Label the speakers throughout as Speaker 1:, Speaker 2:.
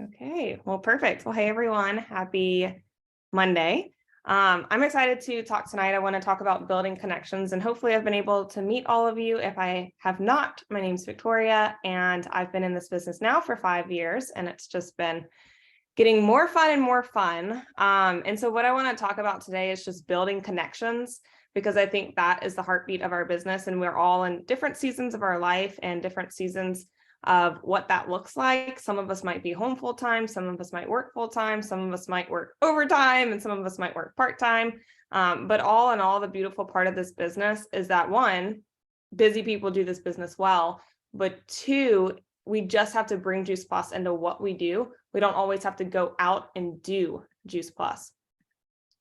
Speaker 1: Okay, well, perfect. Well, hey everyone, happy Monday. I'm excited to talk tonight. I want to talk about building connections, and hopefully, I've been able to meet all of you. If I have not, my name's Victoria, and I've been in this business now for 5 years, and it's just been getting more fun and more fun. And so, what I want to talk about today is just building connections because I think that is the heartbeat of our business, and we're all in different seasons of our life and different seasons of what that looks like. Some of us might be home full time, some of us might work full time, some of us might work overtime, and some of us might work part time. But all in all, the beautiful part of this business is that one, busy people do this business well, but two, we just have to bring Juice Plus into what we do. We don't always have to go out and do Juice Plus.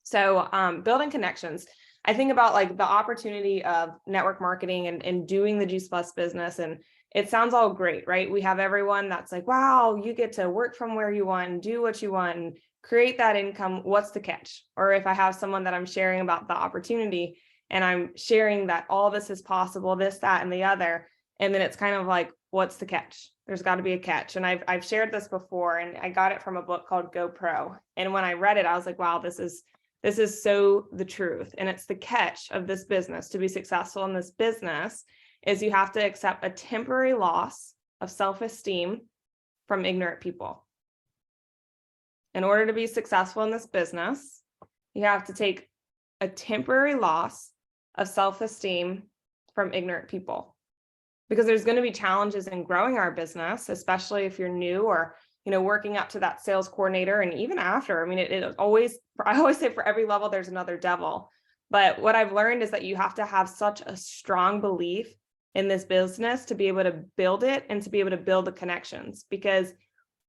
Speaker 1: So building connections. I think about like the opportunity of network marketing and doing the Juice Plus business. And it sounds all great, right? We have everyone that's like, wow, you get to work from where you want and do what you want and create that income. What's the catch? Or if I have someone that I'm sharing about the opportunity and I'm sharing that all this is possible, this, that, and the other. And then it's kind of like, what's the catch? There's got to be a catch. And I've shared this before, and I got it from a book called GoPro. And when I read it, I was like, wow, this is so the truth. And it's the catch of this business. To be successful in this business is you have to accept a temporary loss of self-esteem from ignorant people. In order to be successful in this business, you have to take a temporary loss of self-esteem from ignorant people. Because there's going to be challenges in growing our business, especially if you're new or working up to that sales coordinator and even after. I mean, I always say for every level, there's another devil. But what I've learned is that you have to have such a strong belief in this business to be able to build it and to be able to build the connections, because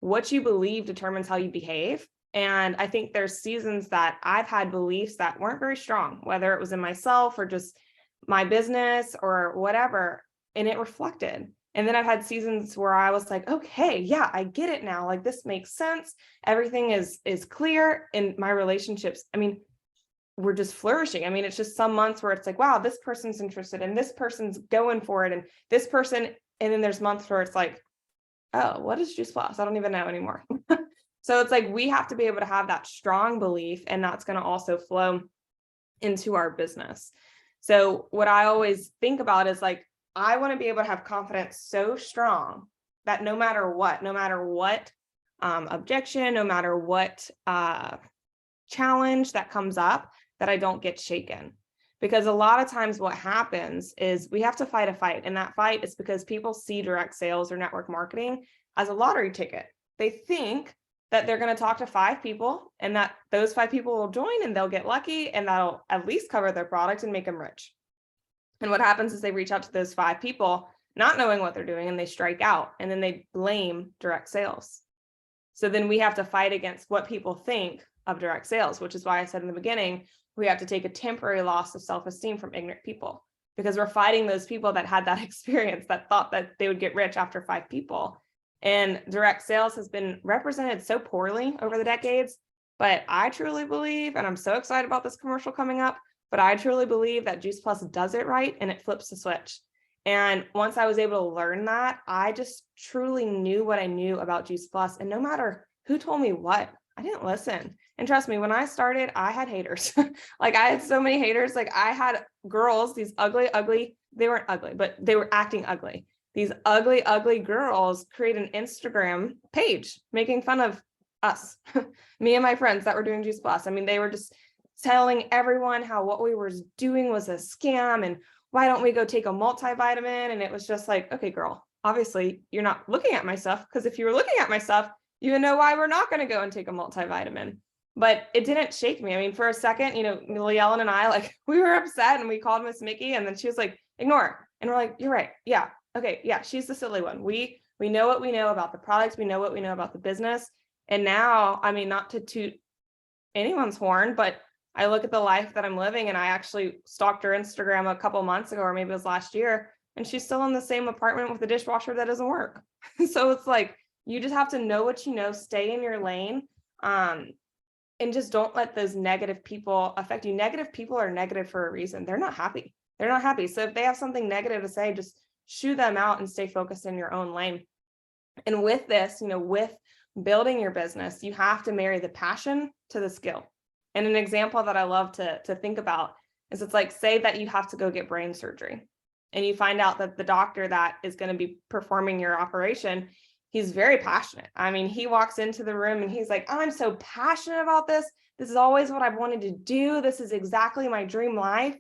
Speaker 1: what you believe determines how you behave. And I think there's seasons that I've had beliefs that weren't very strong, whether it was in myself or just my business or whatever, and it reflected. And then I've had seasons where I was like, okay, yeah, I get it now. Like this makes sense. Everything is clear in my relationships. I mean, we're just flourishing. I mean, it's just some months where it's like, wow, this person's interested and this person's going for it and this person. And then there's months where it's like, oh, what is Juice Plus? I don't even know anymore. So it's like, we have to be able to have that strong belief, and that's going to also flow into our business. So what I always think about is like, I want to be able to have confidence so strong that no matter what objection, no matter what challenge that comes up, that I don't get shaken. Because a lot of times what happens is we have to fight a fight. And that fight is because people see direct sales or network marketing as a lottery ticket. They think that they're going to talk to 5 people and that those 5 people will join and they'll get lucky and that'll at least cover their product and make them rich. And what happens is they reach out to those 5 people, not knowing what they're doing, and they strike out, and then they blame direct sales. So then we have to fight against what people think of direct sales, which is why I said in the beginning, we have to take a temporary loss of self-esteem from ignorant people, because we're fighting those people that had that experience, that thought that they would get rich after 5 people. And direct sales has been represented so poorly over the decades. But I truly believe, and I'm so excited about this commercial coming up, but I truly believe that Juice Plus does it right and it flips the switch. And once I was able to learn that, I just truly knew what I knew about Juice Plus. And no matter who told me what, I didn't listen. And trust me, when I started, I had haters. Like I had so many haters. Like I had girls, these ugly, they weren't ugly, but they were acting ugly. These ugly girls create an Instagram page making fun of us, me and my friends that were doing Juice Plus. I mean, they were just telling everyone how what we were doing was a scam and why don't we go take a multivitamin? And it was just like, okay, girl, obviously you're not looking at my stuff, because if you were looking at my stuff, you would know why we're not going to go and take a multivitamin. But it didn't shake me. I mean, for a second, Leellen and I, like, we were upset and we called Miss Mickey, and then she was like, ignore it. And we're like, you're right. Yeah. Okay. Yeah. She's the silly one. We know what we know about the products. We know what we know about the business. And now, I mean, not to toot anyone's horn, but I look at the life that I'm living, and I actually stalked her Instagram a couple months ago, or maybe it was last year, and she's still in the same apartment with a dishwasher that doesn't work. So it's like, you just have to know what you know, stay in your lane, and just don't let those negative people affect you. Negative people are negative for a reason. They're not happy. So if they have something negative to say, just shoo them out and stay focused in your own lane. And with this, with building your business, you have to marry the passion to the skill. And an example that I love to think about is it's like, say that you have to go get brain surgery and you find out that the doctor that is going to be performing your operation, he's very passionate. I mean, he walks into the room and he's like, I'm so passionate about this. This is always what I've wanted to do. This is exactly my dream life.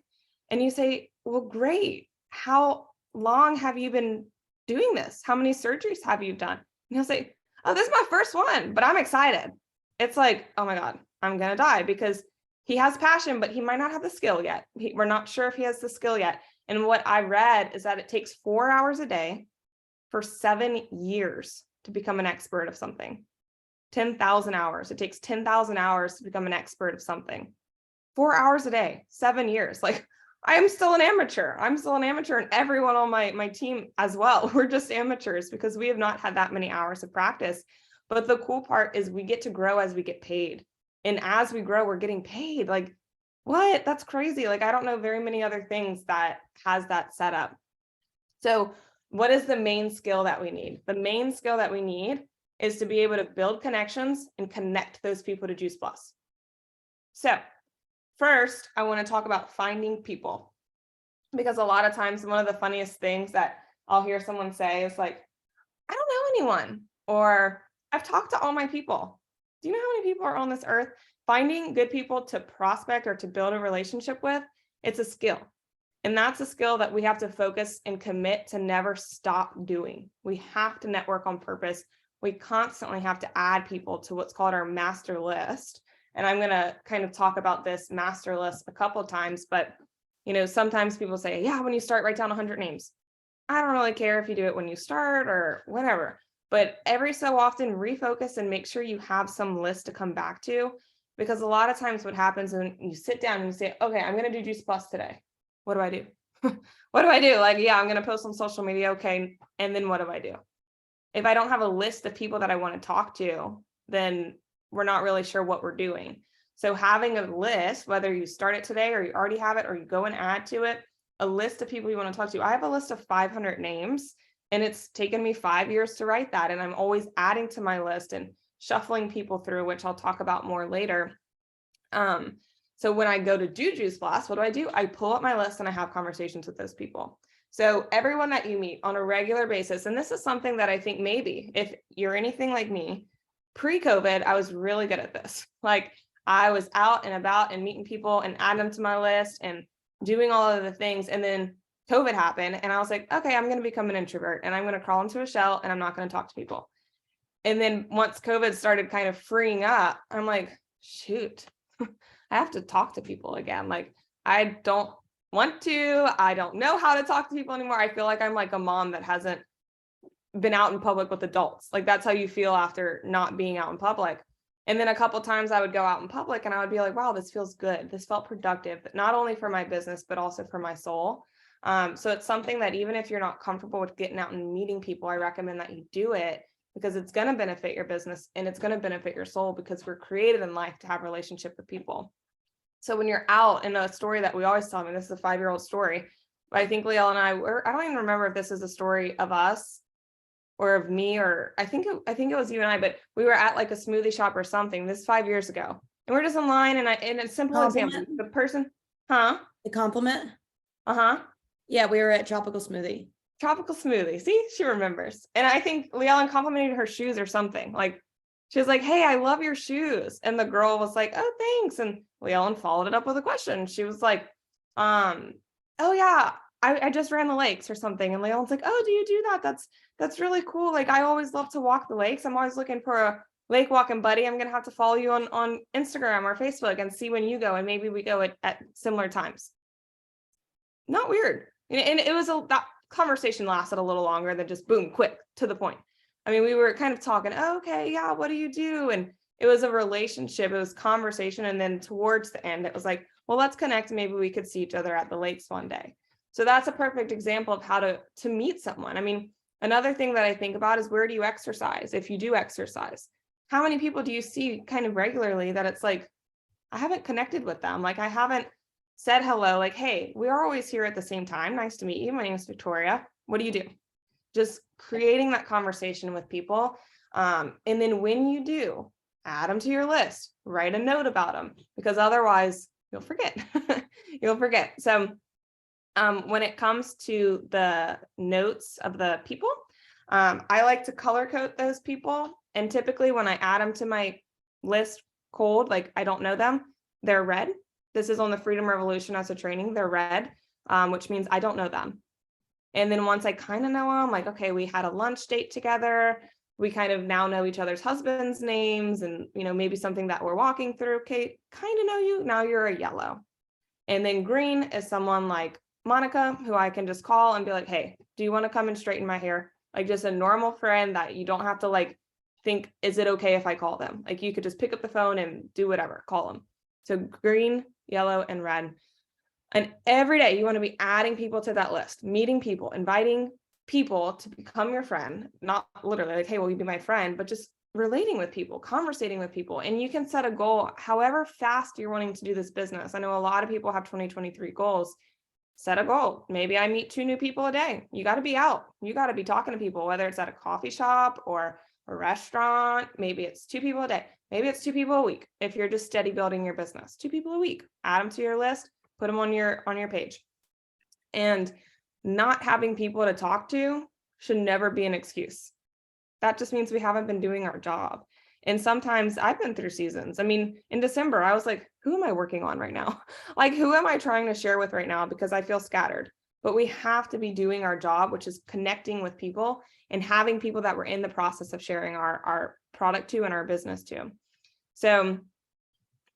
Speaker 1: And you say, well, great. How long have you been doing this? How many surgeries have you done? And he'll say, oh, this is my first one, but I'm excited. It's like, oh my God, I'm going to die, because he has passion, but he might not have the skill yet. We're not sure if he has the skill yet. And what I read is that it takes 4 hours a day for 7 years to become an expert of something. 10,000 hours. It takes 10,000 hours to become an expert of something. 4 hours a day, 7 years. Like, I am still an amateur. I'm still an amateur, and everyone on my team as well. We're just amateurs because we have not had that many hours of practice. But the cool part is we get to grow as we get paid. And as we grow, we're getting paid. Like, what? That's crazy. Like, I don't know very many other things that has that set up. So what is the main skill that we need? The main skill that we need is to be able to build connections and connect those people to Juice Plus. So first, I want to talk about finding people, because a lot of times one of the funniest things that I'll hear someone say is like, I don't know anyone, or I've talked to all my people. Do you know how many people are on this earth? Finding good people to prospect or to build a relationship with, it's a skill. And that's a skill that we have to focus and commit to never stop doing. We have to network on purpose. We constantly have to add people to what's called our master list. And I'm going to kind of talk about this master list a couple of times, but sometimes people say, yeah, when you start, write down 100 names. I don't really care if you do it when you start or whatever, but every so often refocus and make sure you have some list to come back to, because a lot of times what happens when you sit down and you say, okay, I'm going to do Juice Plus today. What do I do? What do I do? Like, yeah, I'm going to post on social media. Okay. And then what do I do? If I don't have a list of people that I want to talk to, then we're not really sure what we're doing. So having a list, whether you start it today or you already have it, or you go and add to it, a list of people you want to talk to. I have a list of 500 names, and it's taken me 5 years to write that. And I'm always adding to my list and shuffling people through, which I'll talk about more later. So when I go to do Juice Plus, what do? I pull up my list and I have conversations with those people. So everyone that you meet on a regular basis, and this is something that I think maybe if you're anything like me, pre-COVID, I was really good at this. Like, I was out and about and meeting people and adding them to my list and doing all of the things. And then COVID happened and I was like, okay, I'm going to become an introvert and I'm going to crawl into a shell and I'm not going to talk to people. And then once COVID started kind of freeing up, I'm like, shoot, I have to talk to people again. Like, I don't want to, I don't know how to talk to people anymore. I feel like I'm like a mom that hasn't been out in public with adults. Like, that's how you feel after not being out in public. And then a couple of times I would go out in public and I would be like, wow, this feels good. This felt productive, not only for my business, but also for my soul. So it's something that even if you're not comfortable with getting out and meeting people, I recommend that you do it, because it's going to benefit your business and it's going to benefit your soul, because we're created in life to have a relationship with people. So when you're out, in a story that we always tell, this is a 5-year-old story, but I think Liel and I don't even remember if this is a story of us or of me, or I think it was you and I, but we were at like a smoothie shop or something. This 5 years ago, and we're just in line, and a simple example, the person,
Speaker 2: The compliment. Yeah, we were at Tropical Smoothie.
Speaker 1: See, she remembers. And I think Liel complimented her shoes or something. Like, she was like, hey, I love your shoes. And the girl was like, oh, thanks. And Liel followed it up with a question. She was like, oh yeah, I just ran the lakes or something. And Lie's like, oh, do you do that? That's really cool. Like, I always love to walk the lakes. I'm always looking for a lake walking buddy. I'm going to have to follow you on Instagram or Facebook and see when you go. And maybe we go at similar times. Not weird. And it was that conversation lasted a little longer than just boom, quick, to the point. I mean, we were kind of talking, oh, okay, yeah, what do you do? And it was a relationship, it was conversation. And then towards the end, it was like, well, let's connect. Maybe we could see each other at the lakes one day. So that's a perfect example of how to meet someone. I mean, another thing that I think about is, where do you exercise? If you do exercise, how many people do you see kind of regularly that it's like, I haven't connected with them. Like, I haven't said hello, like, hey, we are always here at the same time. Nice to meet you. My name is Victoria. What do you do? Just creating that conversation with people. And then when you do, add them to your list, write a note about them, because otherwise you'll forget. You'll forget. So when it comes to the notes of the people, I like to color code those people. And typically when I add them to my list cold, like I don't know them, they're red. This is on the Freedom Revolution as a training, they're red, which means I don't know them. And then once I kind of know them, like, okay, we had a lunch date together. We kind of now know each other's husbands' names and, maybe something that we're walking through. Okay, kind of know you. Now you're a yellow. And then green is someone like Monica, who I can just call and be like, hey, do you want to come and straighten my hair? Like just a normal friend that you don't have to like think, is it okay if I call them? Like you could just pick up the phone and do whatever, call them. So green, yellow, and red. And every day you want to be adding people to that list, meeting people, inviting people to become your friend, not literally like, hey, will you be my friend, but just relating with people, conversating with people. And you can set a goal, however fast you're wanting to do this business. I know a lot of people have 2023 goals. Set a goal. Maybe I meet 2 new people a day. You got to be out. You got to be talking to people, whether it's at a coffee shop or a restaurant. Maybe it's 2 people a day. Maybe it's 2 people a week. If you're just steady building your business, 2 people a week, add them to your list, put them on your page. And not having people to talk to should never be an excuse. That just means we haven't been doing our job. And sometimes I've been through seasons. I mean, in December, I was like, who am I working on right now? Like, who am I trying to share with right now? Because I feel scattered. But we have to be doing our job, which is connecting with people and having people that we're in the process of sharing our product to and our business to. So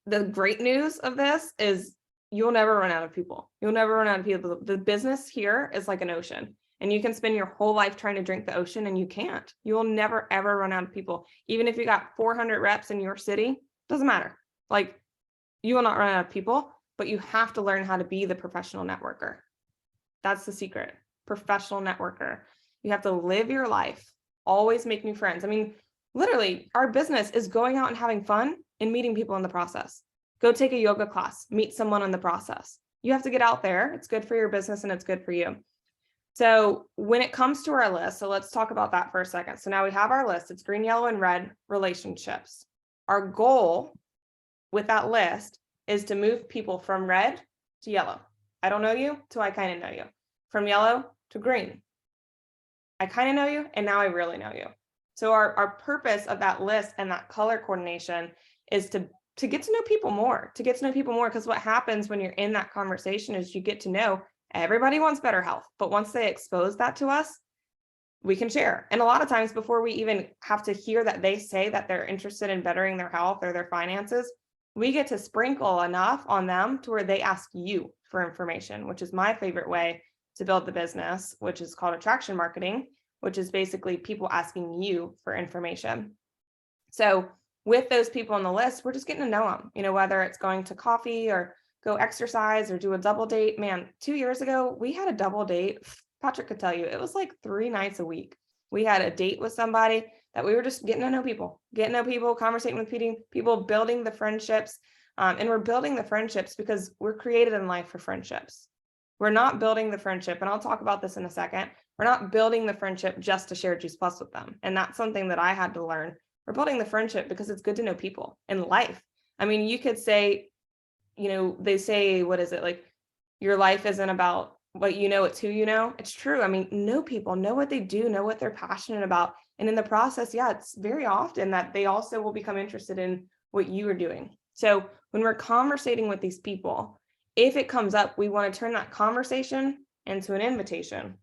Speaker 1: the great news of this is you'll never run out of people. You'll never run out of people. The business here is like an ocean. And you can spend your whole life trying to drink the ocean and you can't. You will never, ever run out of people. Even if you got 400 reps in your city, doesn't matter. Like you will not run out of people, but you have to learn how to be the professional networker. That's the secret. Professional networker. You have to live your life, always make new friends. I mean, literally, our business is going out and having fun and meeting people in the process. Go take a yoga class, meet someone in the process. You have to get out there. It's good for your business and it's good for you. So when it comes to our list, so let's talk about that for a second. So now we have our list. It's green, yellow, and red relationships. Our goal with that list is to move people from red to yellow. I don't know you till I kind of know you. From yellow to green. I kind of know you and now I really know you. So our purpose of that list and that color coordination is to get to know people more, because what happens when you're in that conversation is you get to know everybody wants better health, but once they expose that to us, we can share. And a lot of times before we even have to hear that they say that they're interested in bettering their health or their finances, we get to sprinkle enough on them to where they ask you for information, which is my favorite way to build the business, which is called attraction marketing, which is basically people asking you for information. So with those people on the list, we're just getting to know them, whether it's going to coffee or go exercise or do a double date. Man, 2 years ago, we had a double date. Patrick could tell you, it was like 3 nights a week. We had a date with somebody that we were just getting to know people, conversating with people, building the friendships. And we're building the friendships because we're created in life for friendships. We're not building the friendship, and I'll talk about this in a second. We're not building the friendship just to share Juice Plus with them. And that's something that I had to learn. We're building the friendship because it's good to know people in life. I mean, you could say, they say, what is it? Like your life isn't about what you know, it's who you know. It's true. I mean, know people, know what they do, know what they're passionate about. And in the process, yeah, it's very often that they also will become interested in what you are doing. So when we're conversating with these people, if it comes up, we want to turn that conversation into an invitation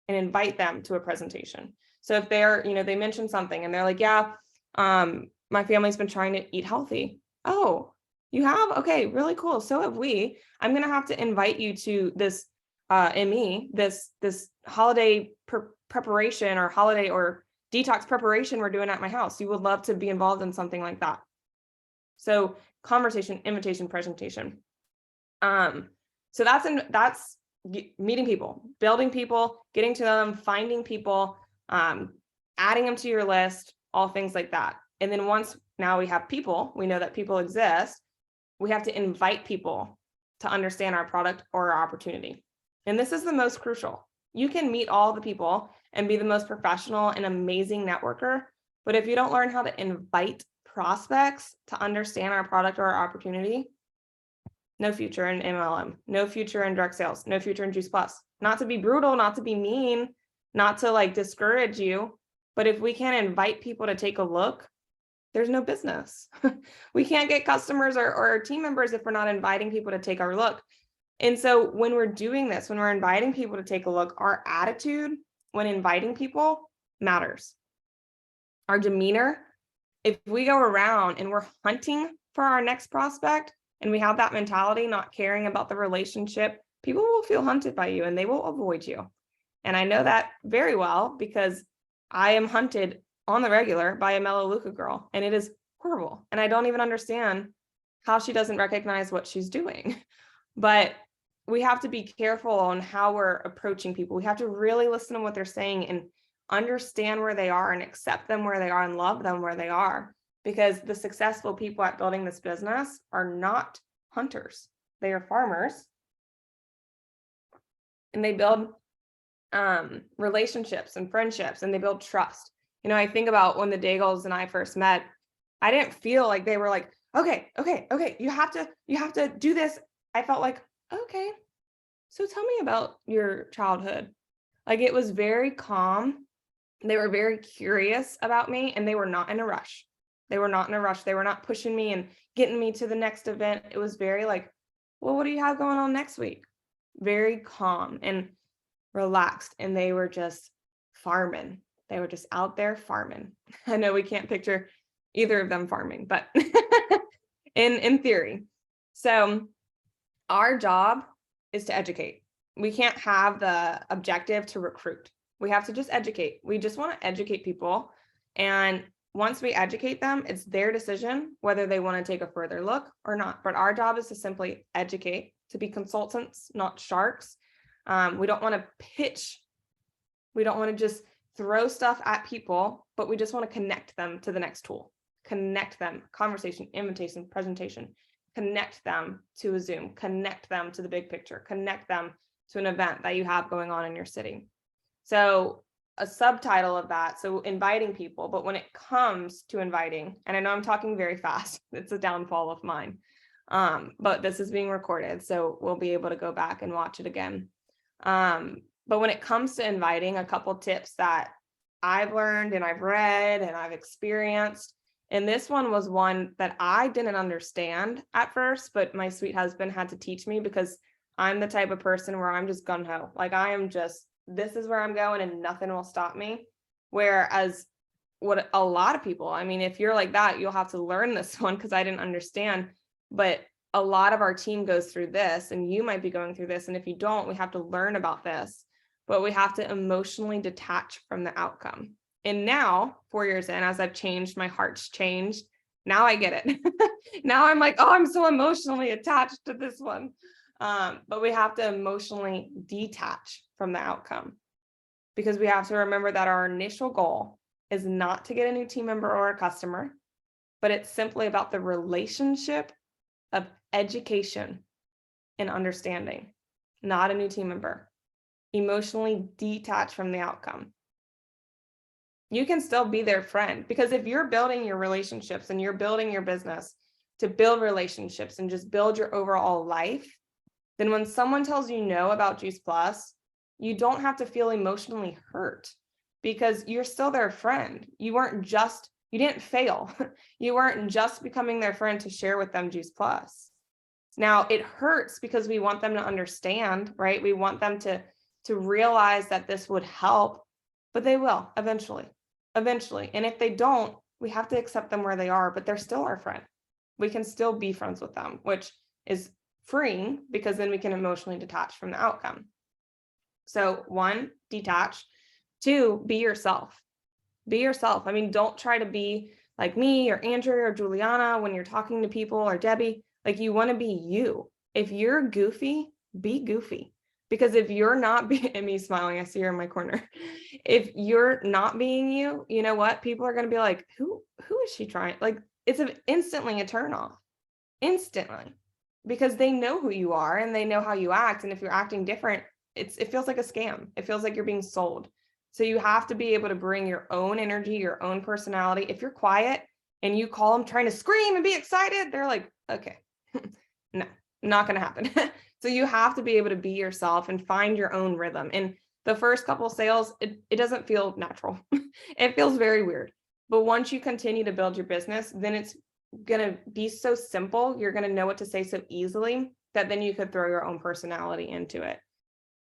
Speaker 1: and invite them to a presentation. So if they're, they mention something and they're like, yeah, my family's been trying to eat healthy. Oh, you have? Okay, really cool. So have we. I'm going to have to invite you to this ME, this holiday preparation or holiday or detox preparation we're doing at my house. You would love to be involved in something like that. So conversation, invitation, presentation. So that's meeting people, building people, getting to know them, finding people, adding them to your list, all things like that. And then once now we have people, we know that people exist, we have to invite people to understand our product or our opportunity. And this is the most crucial. You can meet all the people and be the most professional and amazing networker, But if you don't learn how to invite prospects to understand our product or our opportunity, no future in MLM, no future in direct sales, no future in Juice Plus. Not to be brutal, not to be mean, not to like discourage you, but if we can't invite people to take a look, there's no business. We can't get customers or team members if we're not inviting people to take our look. And so when we're doing this, when we're inviting people to take a look, our attitude when inviting people matters. Our demeanor, if we go around and we're hunting for our next prospect and we have that mentality, not caring about the relationship, people will feel hunted by you and they will avoid you. And I know that very well because I am hunted on the regular by a Melaleuca girl, and it is horrible. And I don't even understand how she doesn't recognize what she's doing. But we have to be careful on how we're approaching people. We have to really listen to what they're saying and understand where they are and accept them where they are and love them where they are. Because the successful people at building this business are not hunters. They are farmers. And they build relationships and friendships, and they build trust. You know, I think about when the Daigles and I first met, I didn't feel like they were like, okay, you have to do this. I felt like, okay, so tell me about your childhood. Like, it was very calm. They were very curious about me, and they were not in a rush. They were not in a rush. They were not pushing me and getting me to the next event. It was very like, well, what do you have going on next week? Very calm and relaxed. And they were just farming. They were just out there farming. I know we can't picture either of them farming, but in theory. So our job is to educate. We can't have the objective to recruit. We have to just educate. We just want to educate people. And once we educate them, it's their decision whether they want to take a further look or not. But our job is to simply educate, to be consultants, not sharks. We don't want to pitch. We don't want to just throw stuff at people, but we just want to connect them to the next tool. Connect them, conversation, invitation, presentation, connect them to a Zoom, connect them to the big picture, connect them to an event that you have going on in your city. So a subtitle of that, so inviting people, but when it comes to inviting, and I know I'm talking very fast, it's a downfall of mine, but this is being recorded, so we'll be able to go back and watch it again. But when it comes to inviting, a couple tips that I've learned and I've read and I've experienced, and this one was one that I didn't understand at first, but my sweet husband had to teach me because I'm the type of person where I'm just gung-ho. Like, I am just, this is where I'm going and nothing will stop me. Whereas what a lot of people, I mean, if you're like that, you'll have to learn this one because I didn't understand. But a lot of our team goes through this, and you might be going through this. And if you don't, we have to learn about this, but we have to emotionally detach from the outcome. And now, 4 years in, as I've changed, my heart's changed. Now I get it. Now I'm like, oh, I'm so emotionally attached to this one. But we have to emotionally detach from the outcome, because we have to remember that our initial goal is not to get a new team member or a customer, but it's simply about the relationship of education and understanding, not a new team member. Emotionally detach from the outcome. You can still be their friend, because if you're building your relationships and you're building your business to build relationships and just build your overall life, then when someone tells you no about Juice Plus, you don't have to feel emotionally hurt, because you're still their friend. You didn't fail. You weren't just becoming their friend to share with them Juice Plus. Now it hurts because we want them to understand, right? We want them to realize that this would help, but they will eventually. And if they don't, we have to accept them where they are, but they're still our friend. We can still be friends with them, which is freeing, because then we can emotionally detach from the outcome. So 1, detach. 2, be yourself. Be yourself. I mean, don't try to be like me or Andrea or Juliana when you're talking to people, or Debbie. Like, you want to be you. If you're goofy, be goofy. Because if you're not being, and me smiling, I see her in my corner. If you're not being you, you know what? People are going to be like, who is she trying? Like, it's instantly a turn off. Instantly. Because they know who you are and they know how you act. And if you're acting different, it feels like a scam. It feels like you're being sold. So you have to be able to bring your own energy, your own personality. If you're quiet and you call them trying to scream and be excited, they're like, okay, no, not going to happen. So you have to be able to be yourself and find your own rhythm. And the first couple sales, it doesn't feel natural. It feels very weird. But once you continue to build your business, then it's going to be so simple. You're going to know what to say so easily that then you could throw your own personality into it.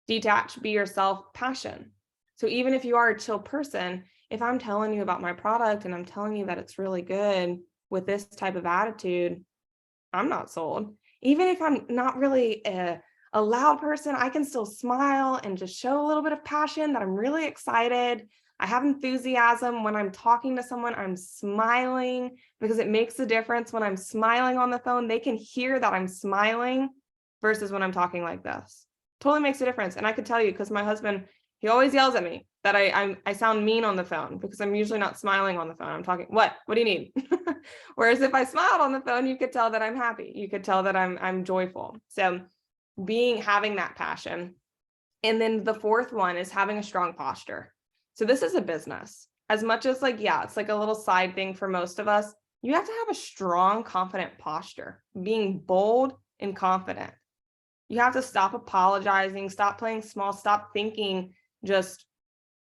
Speaker 1: Detach, be yourself, passion. So even if you are a chill person, if I'm telling you about my product and I'm telling you that it's really good with this type of attitude, I'm not sold. Even if I'm not really a loud person, I can still smile and just show a little bit of passion that I'm really excited. I have enthusiasm when I'm talking to someone, I'm smiling because it makes a difference when I'm smiling on the phone. They can hear that I'm smiling versus when I'm talking like this. Totally makes a difference. And I could tell you because my husband, he always yells at me that I sound mean on the phone because I'm usually not smiling on the phone. I'm talking, what do you need? Whereas if I smiled on the phone, you could tell that I'm happy. You could tell that I'm joyful. So having that passion. And then the fourth one is having a strong posture. So this is a business. As much as it's like a little side thing for most of us, you have to have a strong, confident posture, being bold and confident. You have to stop apologizing, stop playing small, stop thinking just,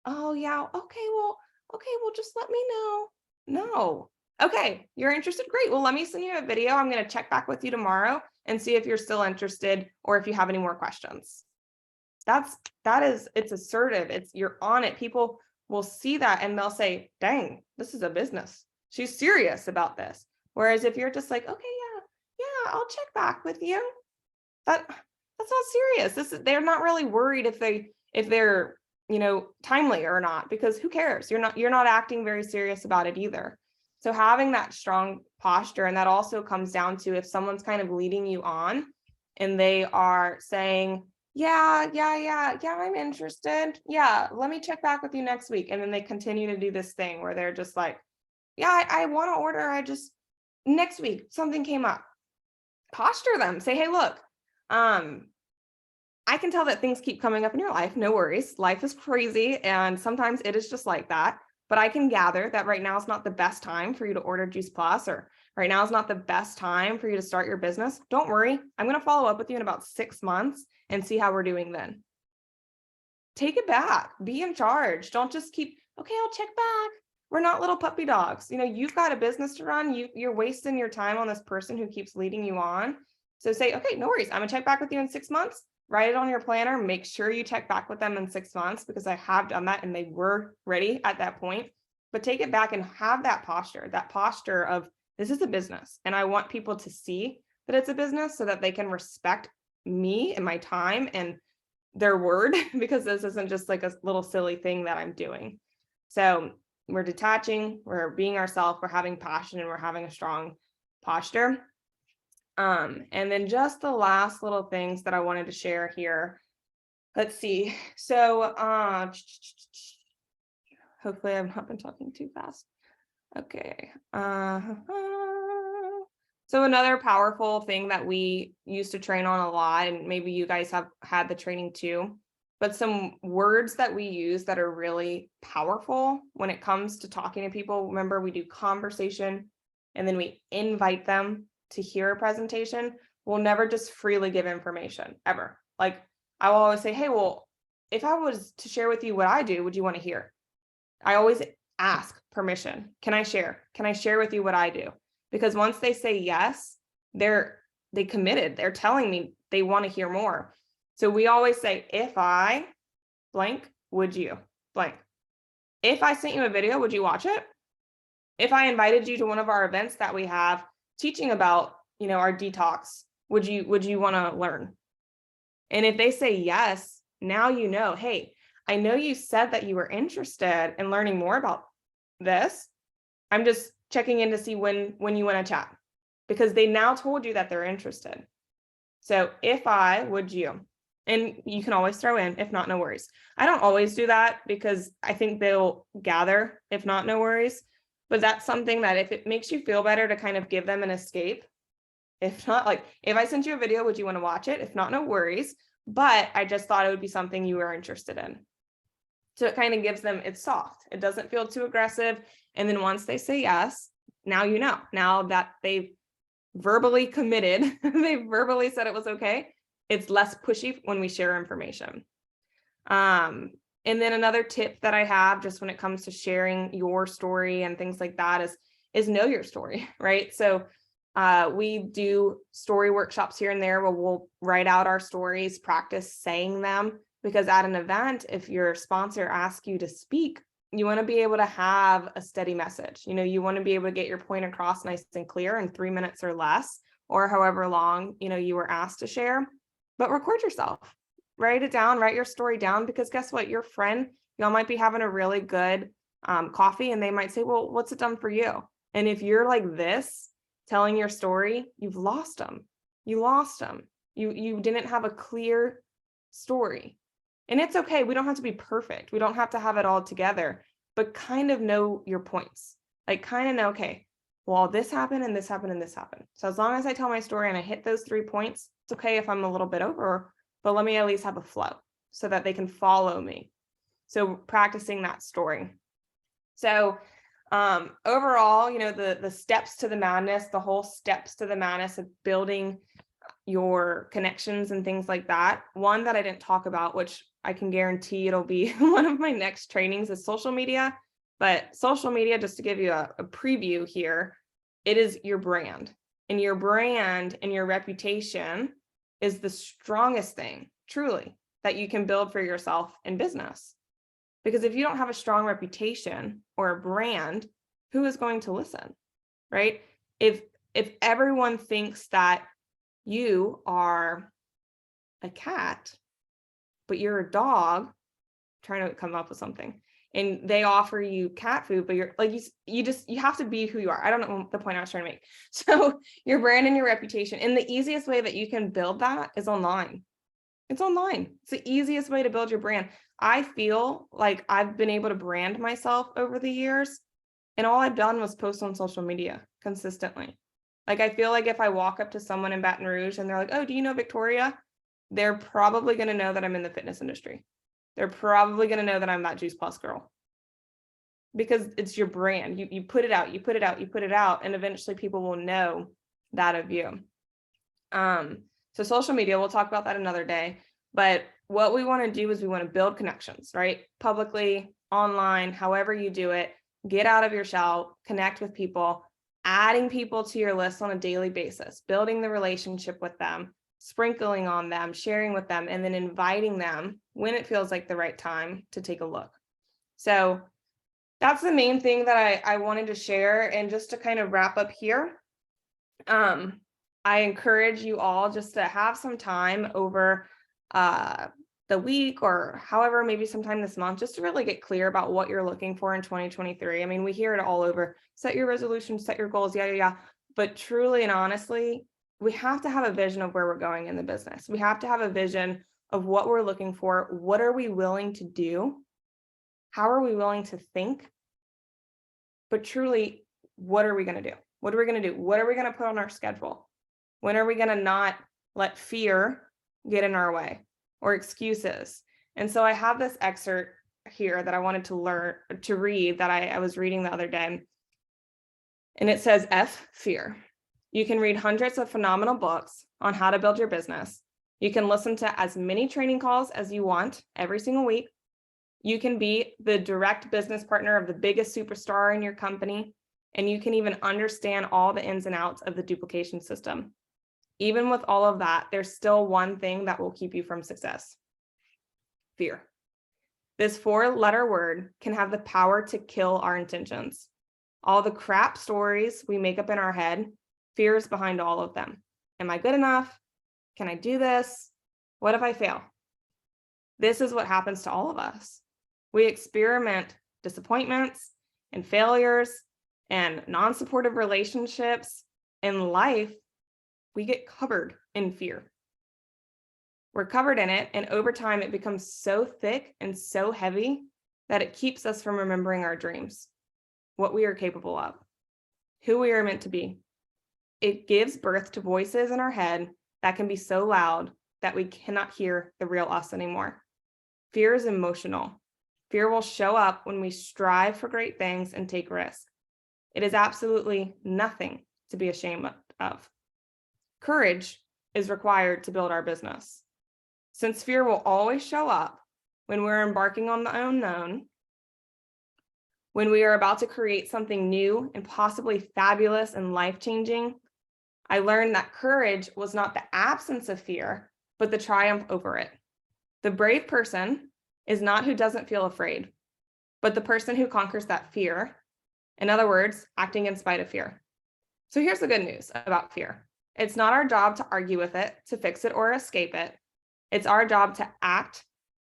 Speaker 1: oh yeah, okay, well, just let me know. No. Okay, you're interested? Great. Well, let me send you a video. I'm going to check back with you tomorrow and see if you're still interested or if you have any more questions. It's assertive. You're on it. People will see that and they'll say, dang, this is a business. She's serious about this. Whereas if you're just like, okay, yeah, I'll check back with you. That's not serious. They're not really worried if they're, timely or not, because who cares? You're not acting very serious about it either. So having that strong posture, and that also comes down to if someone's kind of leading you on and they are saying, yeah, I'm interested. Yeah, let me check back with you next week. And then they continue to do this thing where they're just like, yeah, I want to order. Next week, something came up. Posture them. Say, hey, look, I can tell that things keep coming up in your life. No worries. Life is crazy. And sometimes it is just like that. But I can gather that right now is not the best time for you to order Juice Plus, or right now is not the best time for you to start your business. Don't worry. I'm going to follow up with you in about 6 months and see how we're doing then. Take it back. Be in charge. Don't just keep, okay, I'll check back. We're not little puppy dogs. You've got a business to run. You're wasting your time on this person who keeps leading you on. So say, okay, no worries. I'm going to check back with you in 6 months. Write it on your planner. Make sure you check back with them in 6 months, because I have done that and they were ready at that point. But take it back and have that posture of, this is a business. And I want people to see that it's a business so that they can respect me and my time and their word, because this isn't just like a little silly thing that I'm doing. So we're detaching, we're being ourselves, we're having passion, and we're having a strong posture. And then just the last little things that I wanted to share here. Let's see. So hopefully I've not been talking too fast. Okay. So another powerful thing that we used to train on a lot, and maybe you guys have had the training too, but some words that we use that are really powerful when it comes to talking to people. Remember, we do conversation and then we invite them to hear a presentation. We'll never just freely give information, ever. Like, I will always say, hey, well, if I was to share with you what I do, would you want to hear? I always ask permission. Can I share? Can I share with you what I do? Because once they say yes, they committed. They're telling me they want to hear more. So we always say, if I blank, would you blank? If I sent you a video, would you watch it? If I invited you to one of our events that we have teaching about, our detox, would you want to learn? And if they say yes, now hey, I know you said that you were interested in learning more about this. I'm just checking in to see when you want to chat, because they now told you that they're interested. So if I, would you? And you can always throw in, if not, no worries. I don't always do that because I think they'll gather, if not, no worries. But that's something that if it makes you feel better to kind of give them an escape. If not, like, if I sent you a video, would you want to watch it? If not, no worries. But I just thought it would be something you were interested in. So it kind of gives them, it's soft. It doesn't feel too aggressive. And then once they say yes, now you know, now that they've verbally committed, they verbally said it was okay, it's less pushy when we share information. And then another tip that I have just when it comes to sharing your story and things like that is know your story, right? So we do story workshops here and there where we'll write out our stories, practice saying them, because at an event, if your sponsor asks you to speak, you want to be able to have a steady message. You know, you want to be able to get your point across nice and clear in 3 minutes or less, or however long, you know, you were asked to share, but record yourself, write it down, write your story down, because guess what? Your friend, y'all might be having a really good coffee and they might say, well, what's it done for you? And if you're like this, telling your story, you've lost them. You lost them. You didn't have a clear story. And it's okay. We don't have to be perfect. We don't have to have it all together, but kind of know your points. Like kind of know, okay, well, this happened and this happened and this happened. So as long as I tell my story and I hit those 3 points, it's okay if I'm a little bit over, but let me at least have a flow so that they can follow me. So practicing that story. So overall, you know, the steps to the madness, the whole steps to the madness of building your connections and things like that. One that I didn't talk about, which I can guarantee it'll be one of my next trainings, is social media. But social media, just to give you a preview here, it is your brand. And your brand and your reputation is the strongest thing, truly, that you can build for yourself in business. Because if you don't have a strong reputation or a brand, who is going to listen, right? If everyone thinks that you are a cat, but you're a dog, trying to come up with something, and they offer you cat food, but you're like, you have to be who you are. I don't know the point I was trying to make. So your brand and your reputation, and the easiest way that you can build that is online. It's online. It's the easiest way to build your brand. I feel like I've been able to brand myself over the years, and all I've done was post on social media consistently. Like, I feel like if I walk up to someone in Baton Rouge and they're like, oh, do you know Victoria? They're probably going to know that I'm in the fitness industry. They're probably going to know that I'm that Juice Plus girl, because it's your brand. You put it out, you put it out, you put it out, and eventually people will know that of you. So social media, we'll talk about that another day. But what we want to do is we want to build connections, right? Publicly, online, however you do it, get out of your shell, connect with people, adding people to your list on a daily basis, building the relationship with them, sprinkling on them, sharing with them, and then inviting them when it feels like the right time to take a look. So that's the main thing that I wanted to share. And just to kind of wrap up here, I encourage you all just to have some time over the week or however, maybe sometime this month, just to really get clear about what you're looking for in 2023. I mean, we hear it all over. Set your resolutions, set your goals, yeah. But truly and honestly, we have to have a vision of where we're going in the business. We have to have a vision of what we're looking for. What are we willing to do? How are we willing to think? But truly, what are we going to do? What are we going to do? What are we going to put on our schedule? When are we going to not let fear get in our way or excuses? And so I have this excerpt here that I wanted to read that I was reading the other day. And it says, F, fear. You can read hundreds of phenomenal books on how to build your business. You can listen to as many training calls as you want every single week. You can be the direct business partner of the biggest superstar in your company. And you can even understand all the ins and outs of the duplication system. Even with all of that, there's still one thing that will keep you from success: fear. This 4-letter word can have the power to kill our intentions. All the crap stories we make up in our head, fear is behind all of them. Am I good enough? Can I do this? What if I fail? This is what happens to all of us. We experiment disappointments and failures and non-supportive relationships in life. We get covered in fear. We're covered in it, and over time it becomes so thick and so heavy that it keeps us from remembering our dreams, what we are capable of, who we are meant to be. It gives birth to voices in our head that can be so loud that we cannot hear the real us anymore. Fear is emotional. Fear will show up when we strive for great things and take risks. It is absolutely nothing to be ashamed of. Courage is required to build our business. Since fear will always show up when we're embarking on the unknown, when we are about to create something new and possibly fabulous and life-changing, I learned that courage was not the absence of fear, but the triumph over it. The brave person is not who doesn't feel afraid, but the person who conquers that fear. In other words, acting in spite of fear. So here's the good news about fear. It's not our job to argue with it, to fix it, or escape it. It's our job to act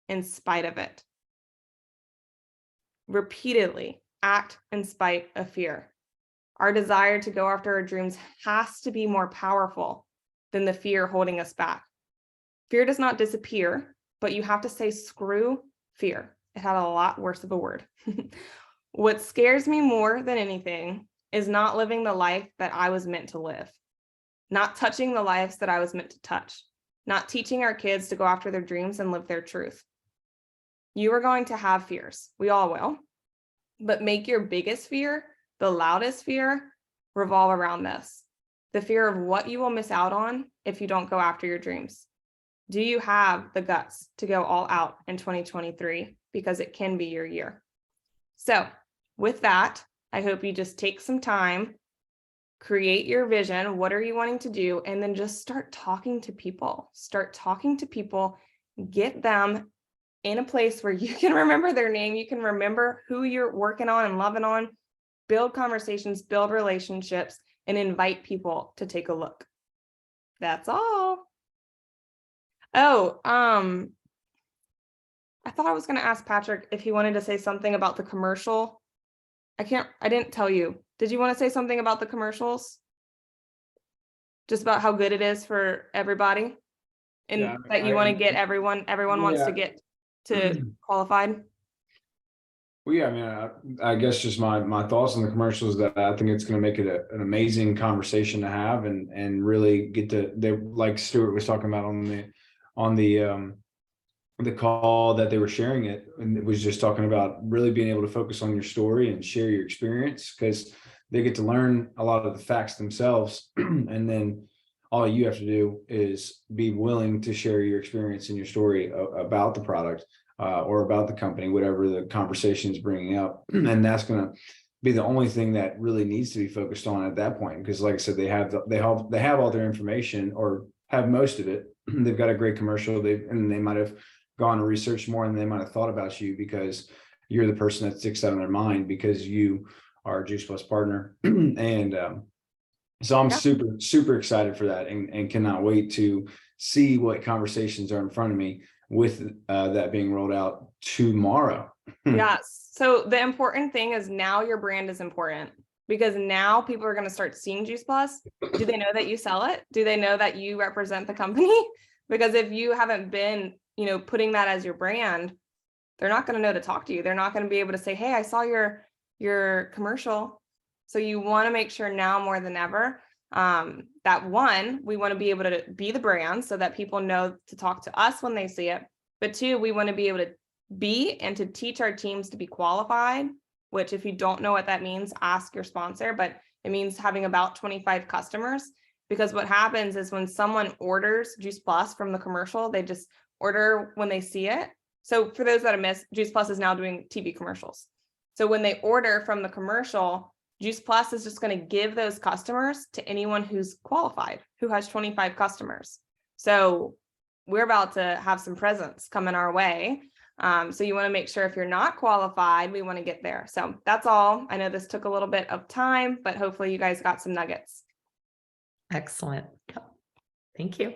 Speaker 1: in spite of it. Repeatedly act in spite of fear. Our desire to go after our dreams has to be more powerful than the fear holding us back. Fear does not disappear, but you have to say, screw fear. It had a lot worse of a word. What scares me more than anything is not living the life that I was meant to live, not touching the lives that I was meant to touch, not teaching our kids to go after their dreams and live their truth. You are going to have fears. We all will. But make your biggest fear, the loudest fear, revolve around this. The fear of what you will miss out on if you don't go after your dreams. Do you have the guts to go all out in 2023? Because it can be your year. So with that, I hope you just take some time, create your vision. What are you wanting to do? And then just start talking to people. Start talking to people, get them in a place where you can remember their name. You can remember who you're working on and loving on, build conversations, build relationships, and invite people to take a look. That's all. Oh, I thought I was going to ask Patrick if he wanted to say something about the commercial. I didn't tell you. Did you want to say something about the commercials? Just about how good it is for everybody? And
Speaker 3: Yeah,
Speaker 1: that you want to get everyone wants to get to qualified?
Speaker 3: Well, yeah, I mean, I guess just my thoughts on the commercials, that I think it's going to make it an amazing conversation to have, and really get to, they, like Stuart was talking about on the call that they were sharing it, and it was just talking about really being able to focus on your story and share your experience, because they get to learn a lot of the facts themselves, and then all you have to do is be willing to share your experience and your story about the product, or about the company, whatever the conversation is bringing up. And that's going to be the only thing that really needs to be focused on at that point. Because like I said, they have all their information, or have most of it. They've got a great commercial. They might have gone and researched more, and they might have thought about you because you're the person that sticks out in their mind, because you are a Juice Plus partner. And so I'm super excited for that, and cannot wait to see what conversations are in front of me with that being rolled out tomorrow.
Speaker 1: Yes. So the important thing is now your brand is important, because now people are going to start seeing Juice Plus. Do they know that you sell it? Do they know that you represent the company? Because if you haven't been, putting that as your brand, they're not going to know to talk to you. They're not going to be able to say, hey, I saw your commercial. So you want to make sure now more than ever, that one, we want to be able to be the brand so that people know to talk to us when they see it. But two, we want to be able to be and to teach our teams to be qualified, which if you don't know what that means, ask your sponsor, but it means having about 25 customers. Because what happens is when someone orders Juice Plus from the commercial, they just order when they see it. So for those that have missed, Juice Plus is now doing TV commercials. So when they order from the commercial, Juice Plus is just going to give those customers to anyone who's qualified, who has 25 customers. So we're about to have some presents coming our way. So you want to make sure if you're not qualified, we want to get there. So that's all. I know this took a little bit of time, but hopefully you guys got some nuggets.
Speaker 4: Excellent. Thank you.